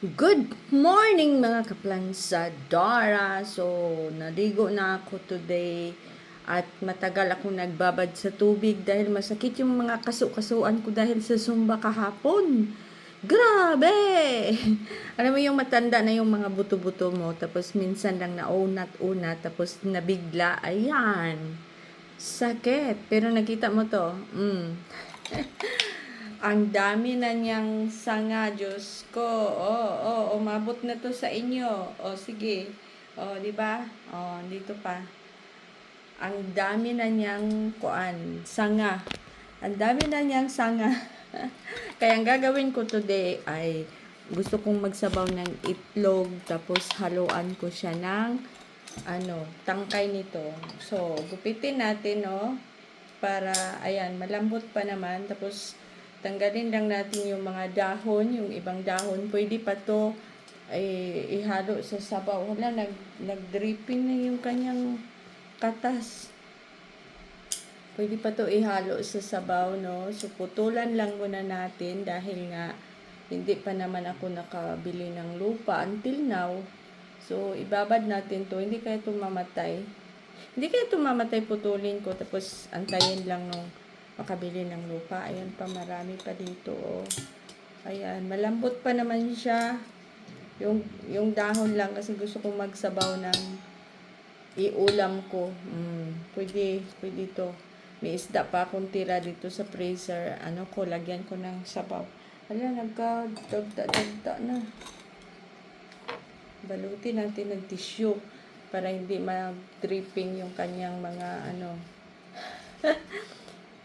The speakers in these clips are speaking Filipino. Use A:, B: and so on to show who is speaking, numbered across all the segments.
A: Good morning mga kaplansadora. So, naligo na ako today at matagal akong nagbabad sa tubig dahil masakit yung mga kasu-kasuan ko dahil sa Zumba kahapon. Grabe! Alam mo yung matanda na yung mga buto-buto mo tapos minsan lang naunat-unat tapos nabigla. Ayan. Sakit. Pero nakita mo to. Ang dami na niyang sanga, Diyos ko. Umabot na to sa inyo. Sige. Di ba? Dito pa. Ang dami na niyang sanga. Ang dami na niyang sanga. Kaya ang gagawin ko today ay gusto kong magsabaw ng itlog tapos haluan ko siya ng tangkay nito. So, gupitin natin, para ayan, malambot pa naman. Tapos tanggalin lang natin yung mga dahon, yung ibang dahon. Pwede pa to ihalo sa sabaw. Nag-dripping na yung kanyang katas. Pwede pa to ihalo sa sabaw, no? So, putulan lang muna natin dahil nga hindi pa naman ako nakabili ng lupa until now. So, ibabad natin to. Hindi kaya mamatay. Hindi kaya mamatay, putulin ko. Tapos, antayin lang nung makabili ng lupa. Ayan pa, marami pa dito, Ayan, malambot pa naman siya. Yung dahon lang kasi gusto kong magsabaw ng iulam ko. Pwede to. May isda pa akong tira dito sa freezer. Lagyan ko ng sabaw. Nagka-dagda na. Balutin natin ng tissue para hindi mag-dripping yung kanyang mga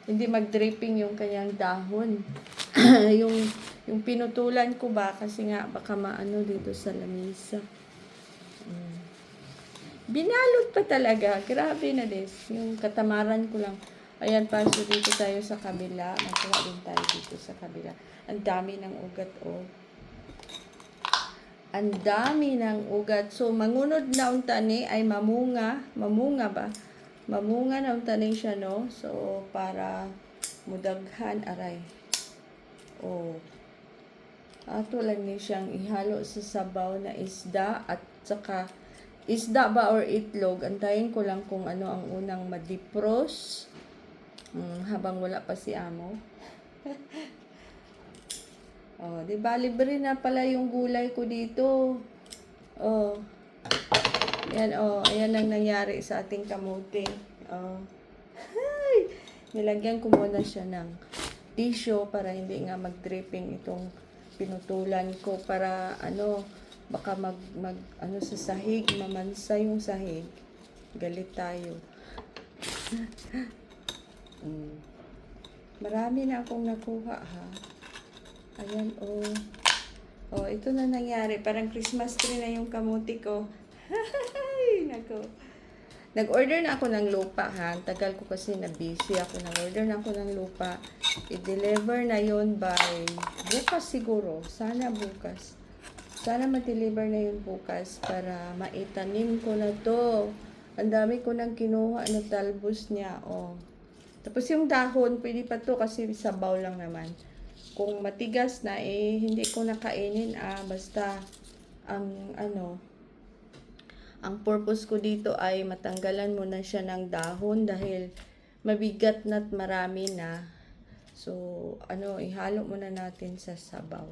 A: hindi mag-dripping yung kanyang dahon. yung pinutulan ko ba kasi nga baka maano dito sa lamisa. Binalot pa talaga. Grabe na des. Yung katamaran ko lang. Ayan pa, so dito tayo sa kabila. Magkuha din tayo dito sa kabila. Ang dami ng ugat, Ang dami ng ugat. So, mangunod na ang tani ay mamunga. Mamunga ba? Mamunga na ang tani siya, no? So, para mudaghan, aray. Ato lang niya siyang ihalo sa sabaw na isda at saka isda ba or itlog. Antayin ko lang kung ano ang unang madipros. Habang wala pa si amo. Di ba libre na pala yung gulay ko dito. Yan, ayan ang nangyari sa ating kamote. Nilagyan ko muna siya ng tissue para hindi nga mag-dripping itong pinutulan ko para baka sa sahig, mamansa yung sahig. Galit tayo. Marami na akong nakuha, ha. Ayan, ito na nangyari. Parang Christmas tree na yung kamuti ko. Nako. Nag-order na ako ng lupa, ha. Tagal ko kasi na-busy ako. Nag-order na ako ng lupa. I-deliver na yon by bukas siguro. Sana bukas. Sana ma-deliver na yun bukas para maitanim ko na to. Ang dami ko nang kinuha na talbos niya, Tapos yung dahon, pwede pa to kasi sabaw lang naman. Kung matigas na, hindi ko nakainin, basta ang purpose ko dito ay matanggalan mo na siya ng dahon dahil mabigat na't marami na. So, ihalo muna natin sa sabaw.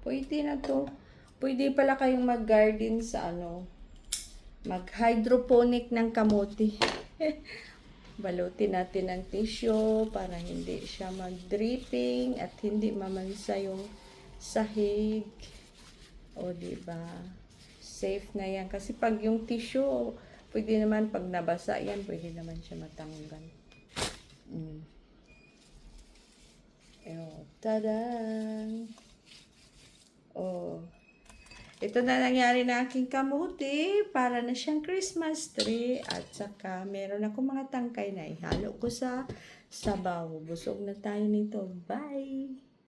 A: Pwede na to. Pwede pala kayong mag-garden sa mag-hydroponic ng kamote. Balutin natin ng tissue para hindi siya mag-dripping at hindi mamansa yung sahig. Diba? Safe na yan. Kasi pag yung tissue, pwede naman pag nabasa yan, pwede naman siya matanggal. Tadang! Ito na nangyari na aking kamuti. Para na siyang Christmas tree. At saka, meron ako mga tangkay na ihalo ko sa sabaw. Busog na tayo nito. Bye!